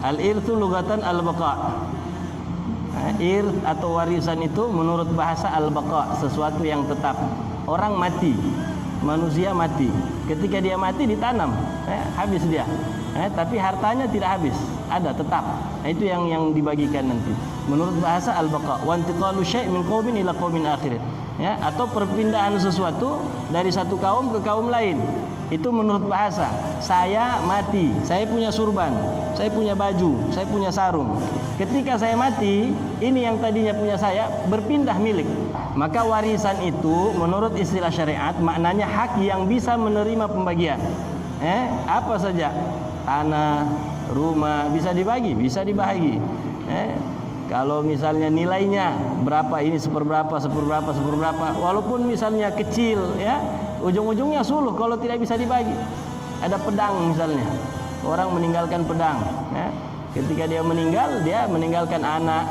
Al-irtsu lugatan al-baqa. Irth atau warisan itu menurut bahasa al-baqa, sesuatu yang tetap. Orang mati, manusia mati. Ketika dia mati ditanam, habis dia. Tapi hartanya tidak habis, ada tetap. Itu yang dibagikan nanti. Menurut bahasa al-baqa, wa intiqalu syai' min qaumin ila qaumin akhirin. Atau perpindahan sesuatu dari satu kaum ke kaum lain. Itu menurut bahasa. Saya mati, saya punya surban, saya punya baju, saya punya sarung. Ketika saya mati, ini yang tadinya punya saya berpindah milik. Maka warisan itu menurut istilah syariat maknanya hak yang bisa menerima pembagian. Apa saja, tanah, rumah bisa dibagi, bisa dibagi. Kalau misalnya nilainya berapa, ini seperberapa, walaupun misalnya kecil, ujung-ujungnya suluh kalau tidak bisa dibagi. Ada pedang misalnya, orang meninggalkan pedang. Ketika dia meninggalkan anak,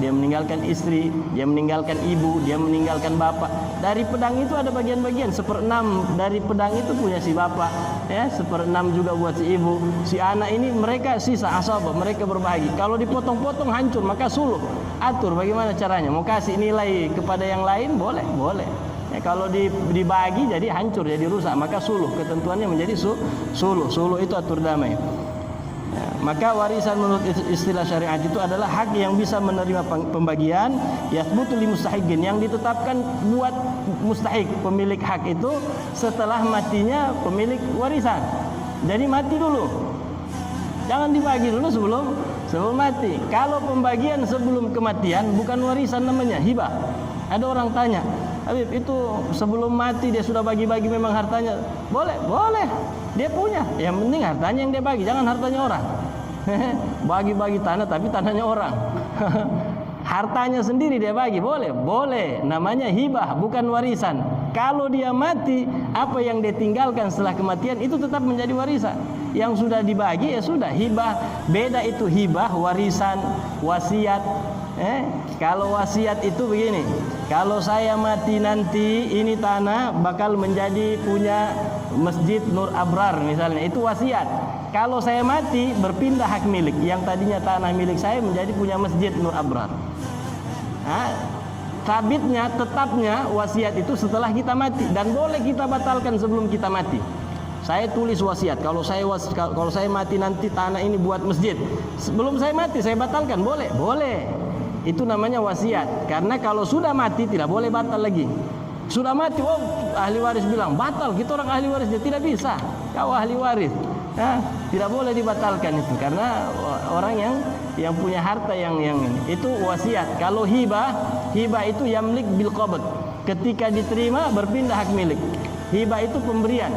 dia meninggalkan istri, dia meninggalkan ibu, dia meninggalkan bapak. Dari pedang itu ada bagian-bagian. 1/6 dari pedang itu punya si bapak, 1/6 juga buat si ibu. Si anak ini mereka sisa asabah, mereka berbagi. Kalau dipotong-potong hancur, maka suluh. Atur bagaimana caranya. Mau kasih nilai kepada yang lain boleh. Kalau dibagi jadi hancur, jadi rusak, maka suluh. Ketentuannya menjadi suluh. Suluh itu atur damai. Maka warisan menurut istilah syariat itu adalah hak yang bisa menerima pembagian, yathbutu li mustahiqin, yang ditetapkan buat mustahik, pemilik hak itu setelah matinya pemilik warisan. Jadi mati dulu, jangan dibagi dulu sebelum mati. Kalau pembagian sebelum kematian bukan warisan, namanya hibah. Ada orang tanya, Habib, itu sebelum mati dia sudah bagi-bagi memang hartanya? Boleh, dia punya. Yang penting hartanya yang dia bagi, jangan hartanya orang. Bagi-bagi tanah tapi tanahnya orang. Hartanya sendiri dia bagi, boleh. Namanya hibah, bukan warisan. Kalau dia mati, apa yang dia tinggalkan setelah kematian itu tetap menjadi warisan. Yang sudah dibagi ya sudah, hibah. Beda itu hibah, warisan, wasiat. Kalau wasiat itu begini, kalau saya mati nanti ini tanah bakal menjadi punya Masjid Nur Abrar misalnya, itu wasiat. Kalau saya mati berpindah hak milik, yang tadinya tanah milik saya menjadi punya Masjid Nur Abrar. Sabitnya, tetapnya wasiat itu setelah kita mati, dan boleh kita batalkan sebelum kita mati. Saya tulis wasiat, kalau saya mati nanti tanah ini buat masjid. Sebelum saya mati saya batalkan, boleh. Itu namanya wasiat. Karena kalau sudah mati tidak boleh batal lagi. Sudah mati, ahli waris bilang batal, kita orang ahli waris, dia tidak bisa. Kau ahli waris, tidak boleh dibatalkan itu, karena orang yang punya harta yang ini itu wasiat. Kalau hibah itu yamlik bil qabd, ketika diterima berpindah hak milik. Hibah itu pemberian.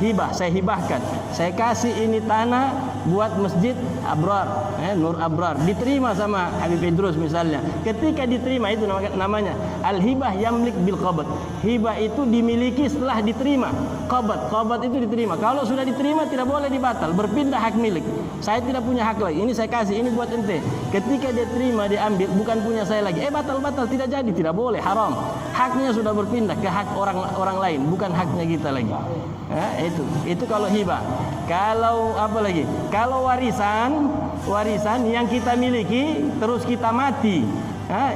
Hibah, saya hibahkan, saya kasih ini tanah buat Masjid Abrar, Nur Abrar, diterima sama Habib Idrus misalnya. Ketika diterima itu namanya al-hibah yamlik bil qabd. Hibah itu dimiliki setelah diterima. Qabd itu diterima. Kalau sudah diterima tidak boleh dibatal, berpindah hak milik. Saya tidak punya hak lagi, ini saya kasih, ini buat ente. Ketika dia terima, dia ambil, bukan punya saya lagi. Batal, tidak jadi, tidak boleh, haram. Haknya sudah berpindah ke hak orang lain, bukan haknya kita lagi. Itu kalau hibah. Kalau apa lagi? Kalau warisan yang kita miliki terus kita mati,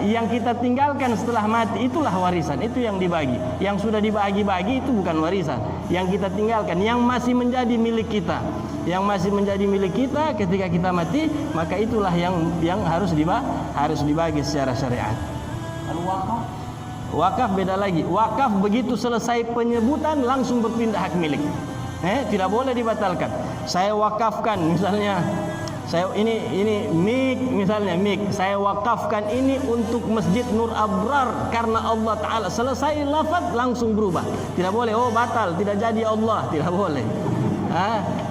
yang kita tinggalkan setelah mati, itulah warisan. Itu yang dibagi. Yang sudah dibagi-bagi itu bukan warisan. Yang kita tinggalkan, yang masih menjadi milik kita, ketika kita mati, maka itulah yang harus dibagi secara syariat. Wakaf beda lagi. Wakaf begitu selesai penyebutan langsung berpindah hak milik. Tidak boleh dibatalkan. Saya wakafkan misalnya, saya ini mik, saya wakafkan ini untuk Masjid Nur Abrar karena Allah Ta'ala. Selesai lafaz langsung berubah. Tidak boleh, batal, tidak jadi Allah. Tidak boleh.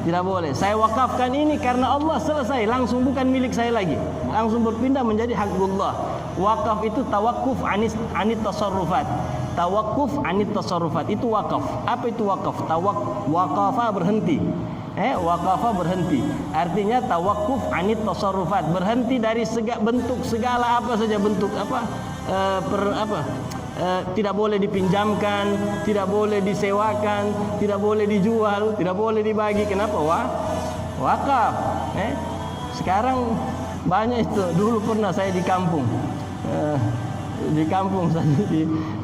Tidak boleh. Saya wakafkan ini karena Allah, selesai, langsung bukan milik saya lagi. Langsung berpindah menjadi hakullah. Wakaf itu tawakuf anit tasarrufat. Tawakuf anit tasarrufat itu wakaf. Apa itu wakaf? Waqafa berhenti. Waqafa berhenti. Artinya tawakuf anit tasarrufat, berhenti dari bentuk segala apa saja bentuk tidak boleh dipinjamkan, tidak boleh disewakan, tidak boleh dijual, tidak boleh dibagi. Kenapa? Wakaf. Sekarang banyak itu. Dulu pernah saya di kampung. Di kampung saja,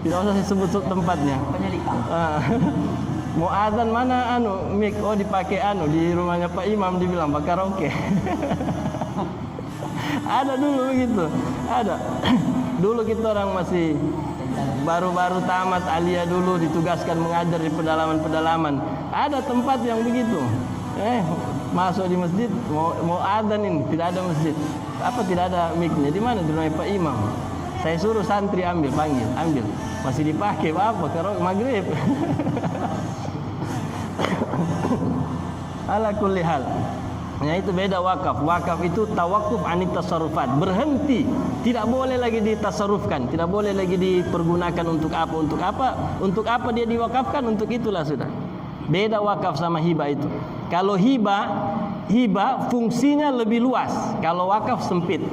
tidak usah saya sebut tempatnya. Mau azan mana mic, dipakai di rumahnya Pak Imam, dibilang bakar oke. Ada dulu begitu, ada. Dulu kita orang masih baru-baru tamat alia dulu, ditugaskan mengajar di pedalaman-pedalaman. Ada tempat yang begitu. Masuk di masjid, mau azan ini, tidak ada masjid. Tidak ada mic-nya. Di mana? Di rumah Pak Imam. Saya suruh santri ambil, masih dipakai apa? Kalau maghrib. Ala kulli hal. Ya, itu beda wakaf. Wakaf itu tawakuf anit tasarrufat, berhenti, tidak boleh lagi ditasarrufkan, tidak boleh lagi dipergunakan untuk apa? Untuk apa dia diwakafkan? Untuk itulah sudah. Beda wakaf sama hibah itu. Kalau hibah fungsinya lebih luas. Kalau wakaf sempit.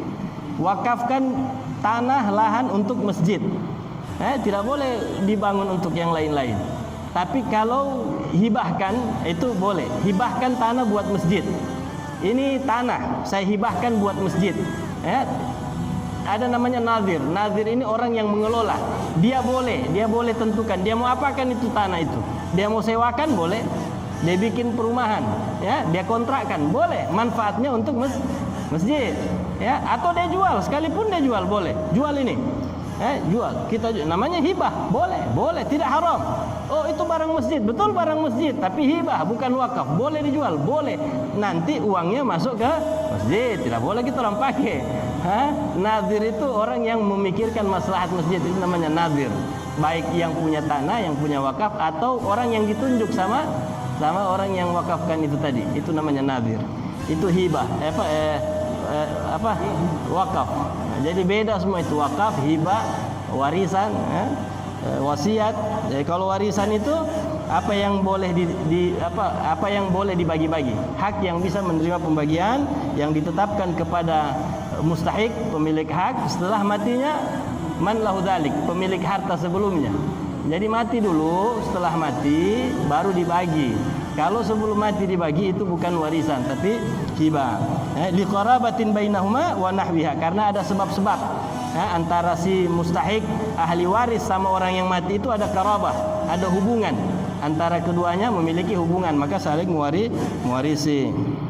Wakafkan tanah lahan untuk masjid, tidak boleh dibangun untuk yang lain-lain. Tapi kalau hibahkan itu boleh. Hibahkan tanah buat masjid. Ini tanah saya hibahkan buat masjid. Ada namanya nazir. Nazir ini orang yang mengelola. Dia boleh tentukan dia mau apakan itu tanah itu. Dia mau sewakan boleh. Dia bikin perumahan, dia kontrakkan boleh. Manfaatnya untuk masjid, atau dia jual, sekalipun dia jual boleh. Jual ini, jual, kita namanya hibah, boleh, tidak haram. Itu barang masjid, betul barang masjid, tapi hibah bukan wakaf, boleh dijual, boleh. Nanti uangnya masuk ke masjid, tidak boleh kita orang pakai. Nazir itu orang yang memikirkan maslahat masjid, itu namanya nazir. Baik yang punya tanah, yang punya wakaf, atau orang yang ditunjuk sama orang yang wakafkan itu tadi, itu namanya nazir. Itu hibah, wakaf. Jadi beda semua itu, wakaf, hibah, warisan, wasiat. Jadi kalau warisan itu apa yang boleh apa yang boleh dibagi-bagi, hak yang bisa menerima pembagian yang ditetapkan kepada mustahik, pemilik hak. Setelah matinya man lahu dzalik, pemilik harta sebelumnya. Jadi mati dulu, setelah mati baru dibagi. Kalau sebelum mati dibagi itu bukan warisan tapi hibah. Liqarabatin bainahuma wa nahwiha, karena ada sebab-sebab. Antara si mustahik, ahli waris sama orang yang mati itu ada qarabah, ada hubungan. Antara keduanya memiliki hubungan, maka saling mewarisi.